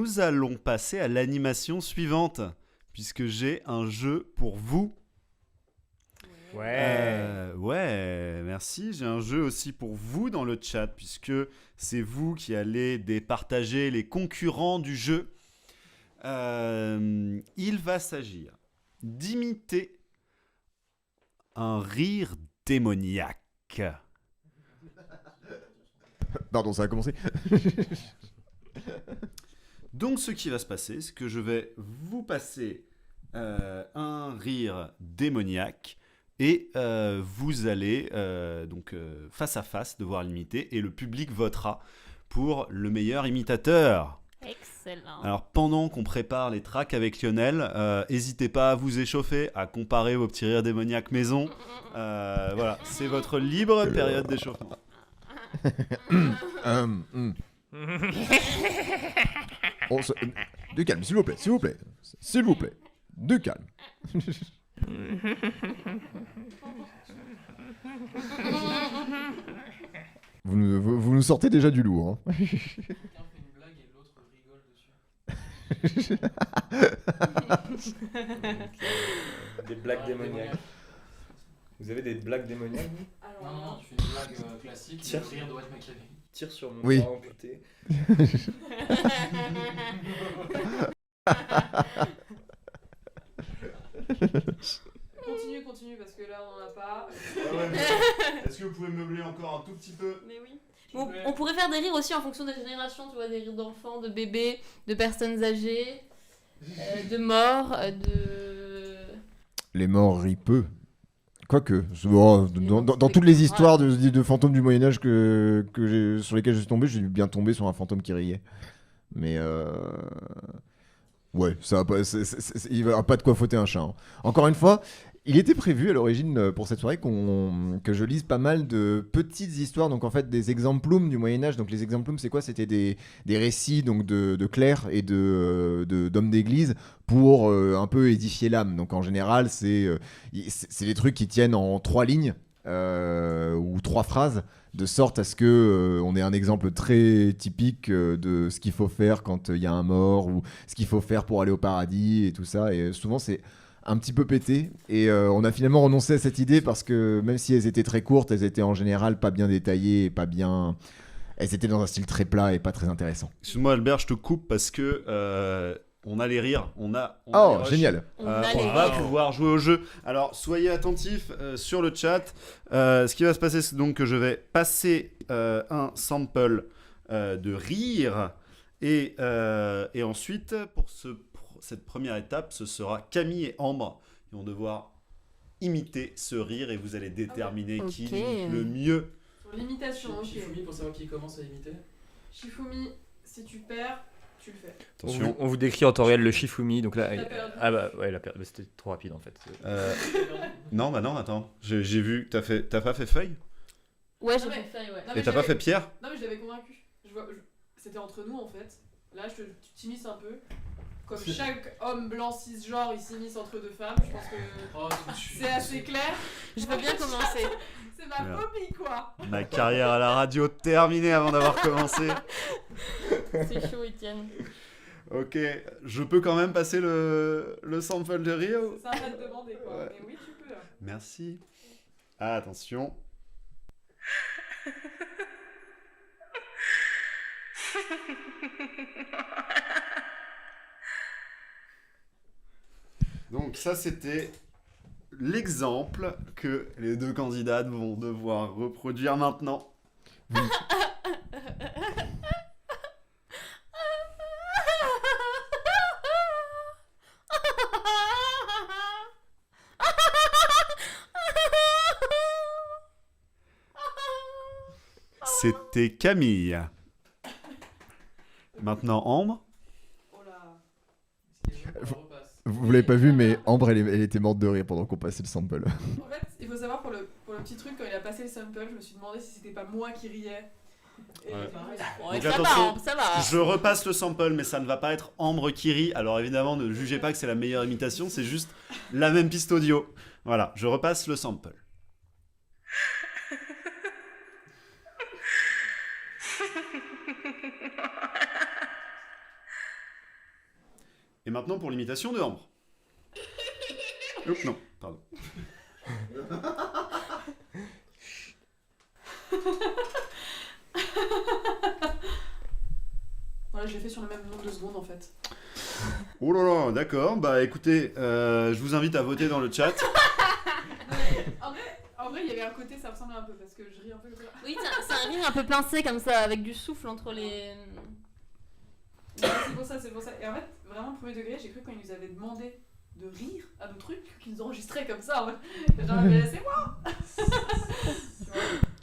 nous allons passer à l'animation suivante, puisque j'ai un jeu pour vous. Ouais, merci. J'ai un jeu aussi pour vous dans le chat, puisque c'est vous qui allez départager les concurrents du jeu. Il va s'agir d'imiter un rire démoniaque. Pardon, ça a commencé. Donc ce qui va se passer, c'est que je vais vous passer un rire démoniaque et vous allez face à face devoir l'imiter et le public votera pour le meilleur imitateur. Excellent. Alors pendant qu'on prépare les tracks avec Lionel, n'hésitez pas à vous échauffer, à comparer vos petits rires démoniaques maison. Voilà, c'est votre libre période d'échauffement. Du calme, s'il vous plaît, s'il vous plaît. S'il vous plaît. Du calme. Vous nous sortez déjà du lourd. Hein. Quelqu'un fait une blague et l'autre rigole dessus. Des blagues démoniaques. Vous avez des blagues démoniaques, vous ? Non, non, tu fais une blague classique, Tiens. le rire doit être machiavélique. Tire sur mon Oui. bras amputé. Continue, parce que là on en a pas. Est-ce que vous pouvez meubler encore un tout petit peu ? Mais oui. Bon, on pourrait faire des rires aussi en fonction des générations, tu vois, des rires d'enfants, de bébés, de personnes âgées, de morts, de... Les morts rient peu. Quoique, dans toutes les histoires de fantômes du Moyen-Âge sur lesquels je suis tombé, j'ai dû bien tomber sur un fantôme qui riait. Mais ouais, ça va pas, il va pas de quoi fouetter un chat. Hein. Encore une fois, il était prévu à l'origine pour cette soirée que je lise pas mal de petites histoires, donc en fait des exemplum du Moyen-Âge. Donc les exemplum, c'est quoi ? C'était des récits donc de clercs et d'hommes d'église pour un peu édifier l'âme. Donc en général, c'est des trucs qui tiennent en 3 lignes ou 3 phrases, de sorte à ce que on ait un exemple très typique de ce qu'il faut faire quand il y a un mort, ou ce qu'il faut faire pour aller au paradis et tout ça. Et souvent, c'est un petit peu pété, et on a finalement renoncé à cette idée parce que même si elles étaient très courtes, elles étaient en général pas bien détaillées et pas bien... Elles étaient dans un style très plat et pas très intéressant. Excuse-moi Albert, je te coupe parce que on a les rires, on a les Oh, rushs. génial. On On a les va rires. pouvoir jouer au jeu. Alors soyez attentifs sur le chat. Ce qui va se passer, c'est donc que je vais passer un sample de rire et ensuite pour cette première étape, ce sera Camille et Ambre qui vont devoir imiter ce rire et vous allez déterminer Ok. qui imite le mieux. Sur l'imitation, ok. Shifumi pour savoir qui commence à imiter. Shifumi, si tu perds, tu le fais. Attention. On vous décrit en temps réel le Shifumi, donc là... T'as perdu. Ah bah ouais, c'était trop rapide en fait. Non, bah non, attends. J'ai vu que t'as pas fait feuille Ouais, j'ai Non, mais- fait feuille, ouais. Non, et mais t'as pas j'avais- fait pierre. Non, mais je l'avais convaincu. C'était entre nous en fait. Là, tu t'immisces un peu. Comme chaque homme blanc cisgenre, il s'immisce entre 2 femmes. Je pense que Oh, tout de suite. c'est assez clair. Je veux bien commencer. C'est ma Merde. phobie, quoi. Ma carrière à la radio terminée avant d'avoir commencé. C'est chaud, Étienne. Ok, je peux quand même passer le sample de rire. C'est ça à te demander, quoi. Ouais. Mais oui, tu peux. Merci. Ah, attention. Donc ça, c'était l'exemple que les 2 candidates vont devoir reproduire maintenant. C'était Camille. Maintenant Ambre. Oh là. Vous l'avez pas vu, mais Ambre, elle était morte de rire pendant qu'on passait le sample. En fait, il faut savoir pour le petit truc, quand il a passé le sample, je me suis demandé si c'était pas moi qui riais. Et Ouais. Ouais, Donc ça attention, va, ça va. Je repasse le sample, mais ça ne va pas être Ambre qui rit. Alors évidemment, ne jugez pas que c'est la meilleure imitation, c'est juste la même piste audio. Voilà, je repasse le sample. Et maintenant pour l'imitation de Ambre. Oups, non, pardon. Voilà, je l'ai fait sur le même nombre de secondes en fait. Oh là là, d'accord. Bah écoutez, je vous invite à voter dans le chat. En vrai, il y avait un côté, ça ressemblait un peu parce que je ris un peu comme ça. Oui, c'est un rire un peu pincé comme ça, avec du souffle entre les. Ouais, c'est pour ça. Et en fait, vraiment, premier degré, j'ai cru quand ils nous avaient demandé de rire à nos trucs, qu'ils nous enregistraient comme ça. En fait. Genre, mais c'est moi.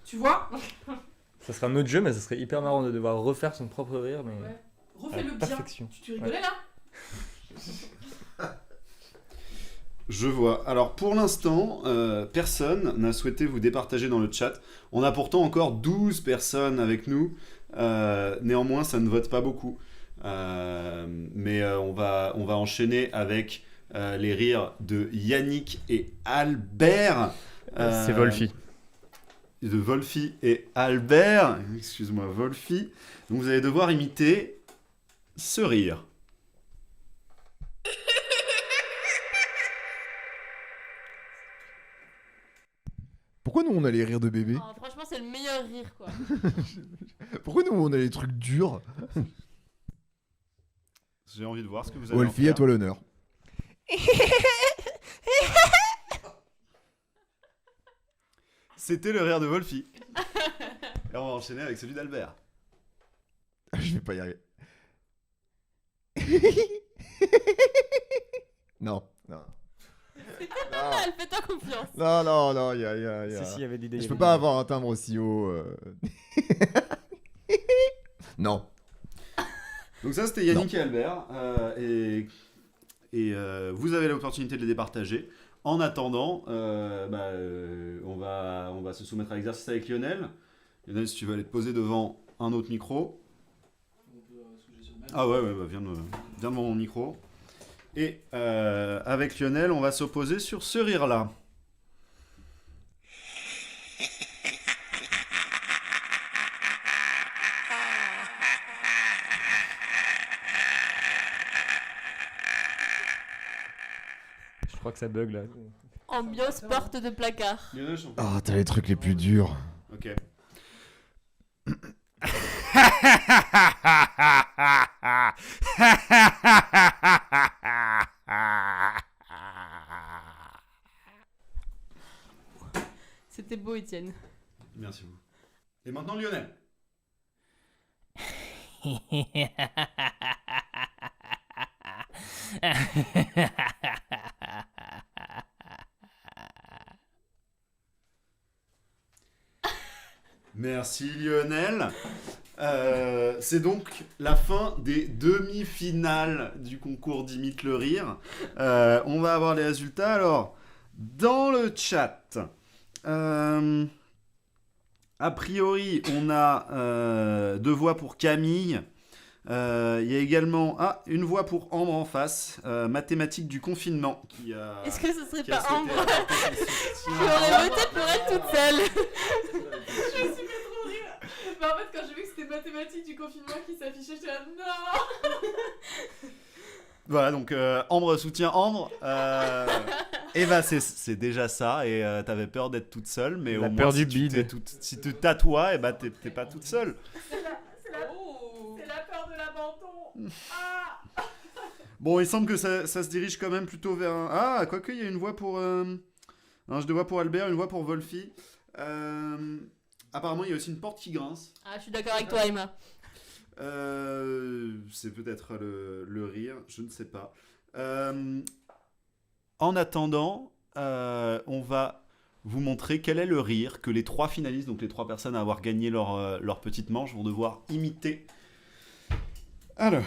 Tu vois. Ça serait un autre jeu, mais ça serait hyper marrant de devoir refaire son propre rire, mais Ouais. à Refais-le la bien. perfection. Tu rigolais là? Je vois. Alors pour l'instant, personne n'a souhaité vous départager dans le chat. On a pourtant encore 12 personnes avec nous. Néanmoins, ça ne vote pas beaucoup. Mais on va enchaîner avec les rires de Yannick et Albert. C'est Wolfie. De Wolfie et Albert. Excuse-moi, Wolfie. Donc vous allez devoir imiter ce rire. Pourquoi nous on a les rires de bébé? Oh, franchement, c'est le meilleur rire quoi. Pourquoi nous on a les trucs durs? J'ai envie de voir ce que vous allez en Wolfie, à faire. toi l'honneur. C'était le rire de Wolfie. Et on va enchaîner avec celui d'Albert. Je vais pas y arriver. Non, non. Elle fait-toi confiance. Non, y a... Si, il y avait des Je peux pas avoir un timbre aussi haut. Non. Donc ça c'était Yannick et Albert. Vous avez l'opportunité de les départager. En attendant, on va se soumettre à l'exercice avec Lionel. Lionel, si tu veux aller te poser devant un autre micro. On peut soulever sur le même. Ah ouais, bah viens devant mon micro. Et avec Lionel, on va s'opposer sur ce rire-là. Je crois que ça bug là. Ambiance porte de placard. Lionel, je t'en prie. Ah, t'as les trucs les plus durs. Ok. C'était beau, Étienne. Merci beaucoup. Et maintenant Lionel. Merci Lionel. C'est donc la fin des demi-finales du concours d'Imite le Rire. On va avoir les résultats. Alors, dans le chat, a priori, on a 2 voix pour Camille. Il y a également une voix pour Ambre en face, mathématiques du confinement. Est-ce que ce serait qui a pas souhaité Ambre apporter son qui soutien. aurait voté pour être toute seule? Je me suis fait trop rire. Mais en fait, quand j'ai vu que c'était mathématiques du confinement qui s'affichait, j'étais là, non. Voilà, donc Ambre soutient Ambre. Et bah c'est déjà ça. Et t'avais peur d'être toute seule, mais La au peur moins du si bide. si tu tatoues, et bah t'es pas toute seule. C'est la Oh. peur de l'abandon. Ah. Bon, il semble que ça se dirige quand même plutôt vers un... Ah, quoique il y a une voix pour... Un jeu de voix pour Albert, une voix pour Wolfie. Apparemment, il y a aussi une porte qui grince. Ah, je suis d'accord avec toi, Emma. C'est peut-être le rire, je ne sais pas. En attendant, on va vous montrer quel est le rire que les 3 finalistes, donc les 3 personnes à avoir gagné leur petite manche, vont devoir imiter. Alors...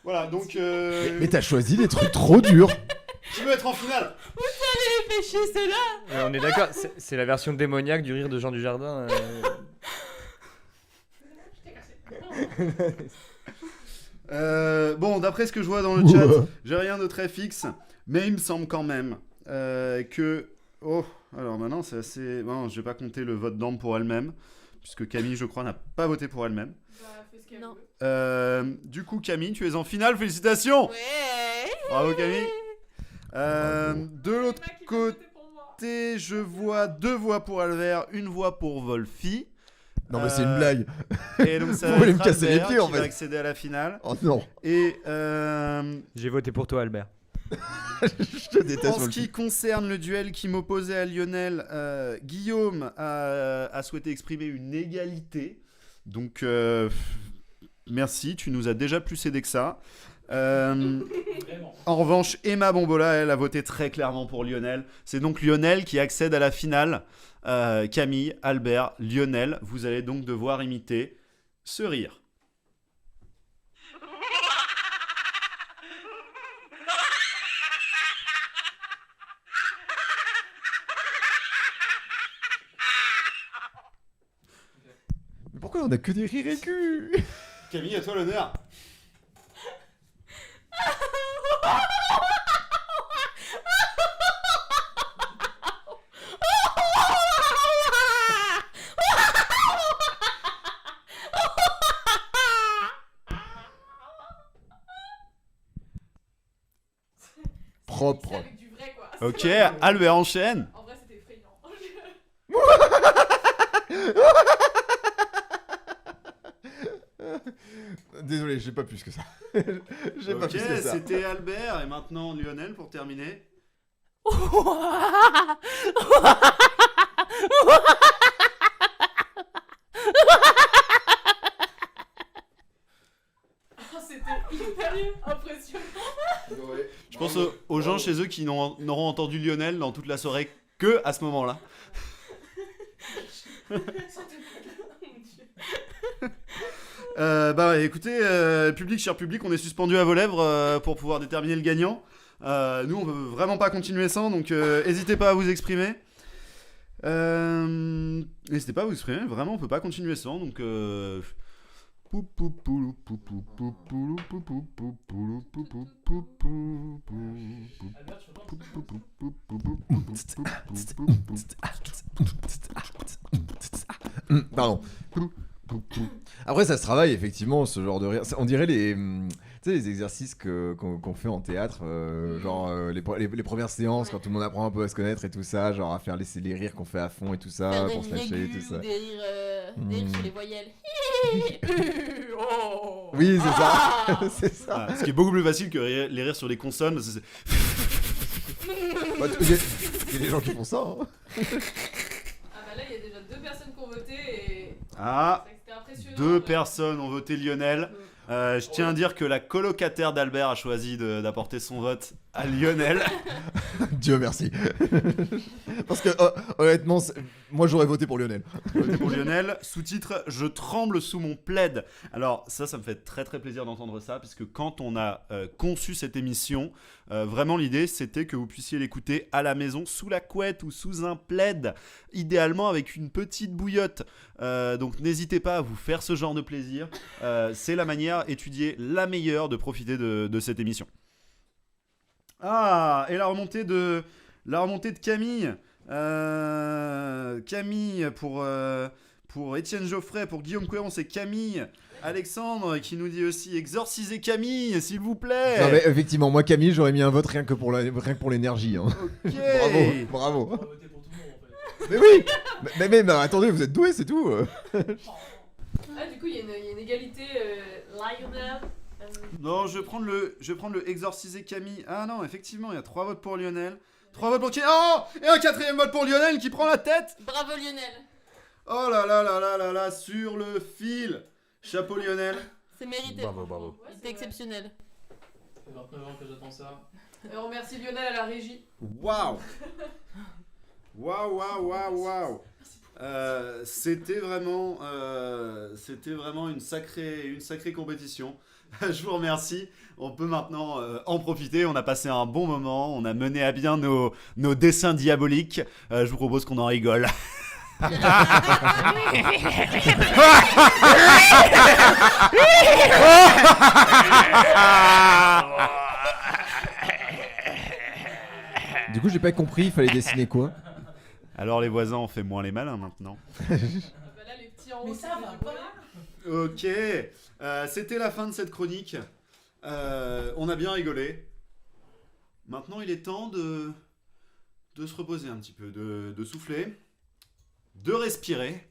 Voilà, donc... Mais t'as choisi des trucs trop durs. Qui veut être en finale? Fais chier ceux-là. On est d'accord, c'est la version démoniaque du rire de Jean Dujardin. Bon, d'après ce que je vois dans le chat, j'ai rien de très fixe, mais il me semble quand même que... Oh, alors maintenant c'est assez... Bon, je vais pas compter le vote d'Ambre pour elle-même, puisque Camille, je crois, n'a pas voté pour elle-même. Bah, fais ce qu'elle Non. veut. Du coup, Camille, tu es en finale, félicitations. Ouais. Bravo Camille. De l'autre Emma qui veut côté, voter pour moi. je vois 2 voix pour Albert, 1 voix pour Wolfie. Non, mais c'est une blague. Et donc ça Vous va voulez être me casser les Albert pieds, en qui fait. va accéder à la finale. Oh non, Et J'ai voté pour toi, Albert. je te déteste. en ce qui concerne le duel qui m'opposait à Lionel, Guillaume a souhaité exprimer une égalité. Donc merci, tu nous as déjà plus cédé que ça. Vraiment. En revanche, Emma Bombola, elle a voté très clairement pour Lionel. C'est donc Lionel qui accède à la finale. Camille, Albert, Lionel, vous allez donc devoir imiter ce rire. Mais pourquoi on a que des rires aigus? Camille, à toi l'honneur. Propre. C'est avec du vrai, quoi. Ok, Albert enchaîne. En vrai, c'était effrayant. Désolé, j'ai pas plus que ça. J'ai pas Ok, plus que ça. c'était Albert et maintenant Lionel pour terminer. C'était hyper impressionnant. Je pense aux gens chez eux qui n'auront entendu Lionel dans toute la soirée que à ce moment-là. Bah écoutez, public, cher public, on est suspendu à vos lèvres pour pouvoir déterminer le gagnant. Nous, on veut vraiment pas continuer sans, donc n'hésitez pas à vous exprimer. N'hésitez pas à vous exprimer, vraiment, on peut pas continuer sans, donc... Albert, tu peux pas Pardon. Après, ça se travaille effectivement, ce genre de rire. On dirait les, tu sais, les exercices qu'on fait en théâtre, genre les premières séances quand tout le monde apprend un peu à se connaître et tout ça, genre à faire les rires qu'on fait à fond et tout ça Faire pour des se lâcher et rires tout aigus ça. ou des rires sur les voyelles. Oh. Oui, c'est ça, c'est ça. Ce qui est beaucoup plus facile que les rires sur les consonnes, parce que c'est... Bah, il y a des gens qui font ça. Hein. Ah bah là, il y a déjà 2 personnes qui ont voté et Ah, c'est vrai que c'était impressionnant. 2 ouais. personnes ont voté Lionel. Je tiens à dire que la colocataire d'Albert a choisi d'apporter son vote à Lionel. Dieu merci. Parce que honnêtement, moi j'aurais voté pour Lionel. Voté pour Lionel, sous-titre « Je tremble sous mon plaid ». Alors ça me fait très très plaisir d'entendre ça, puisque quand on a conçu cette émission, vraiment l'idée c'était que vous puissiez l'écouter à la maison, sous la couette ou sous un plaid, idéalement avec une petite bouillotte. Donc n'hésitez pas à vous faire ce genre de plaisir. C'est la manière étudiée la meilleure de profiter de cette émission. Ah, et la remontée de Camille. Camille pour Étienne Geoffrey, pour Guillaume Couéron, c'est Camille. Alexandre qui nous dit aussi exorcisez Camille, s'il vous plaît. Non mais effectivement, moi Camille, j'aurais mis un vote rien que pour l'énergie. Hein. Ok. Bravo. pas voter pour tout le monde en fait. Mais oui. Mais attendez, vous êtes doués, c'est tout. Ah, du coup, il y a une égalité Lionel. Non, je vais prendre le exorciser Camille. Ah non, effectivement, il y a 3 votes pour Lionel. 3 votes pour Camille. Oh, et un 4e vote pour Lionel qui prend la tête. Bravo Lionel. Oh là là là là là là, sur le fil. Chapeau Lionel. C'est mérité. Bravo, bravo. Ouais, C'est c'est vrai. exceptionnel. Ça fait 29 ans que j'attends ça. Et on remercie Lionel à la régie. Waouh. Waouh, waouh, waouh, waouh. C'était vraiment une sacrée compétition. Je vous remercie. On peut maintenant en profiter. On a passé un bon moment. On a mené à bien nos dessins diaboliques. Je vous propose qu'on en rigole. Du coup, j'ai pas compris, il fallait dessiner quoi? Alors les voisins ont fait moins les malins maintenant. Bah là, les petits en haut, Mais ça va pas. Ok, c'était la fin de cette chronique. On a bien rigolé. Maintenant, il est temps de se reposer un petit peu, de souffler, de respirer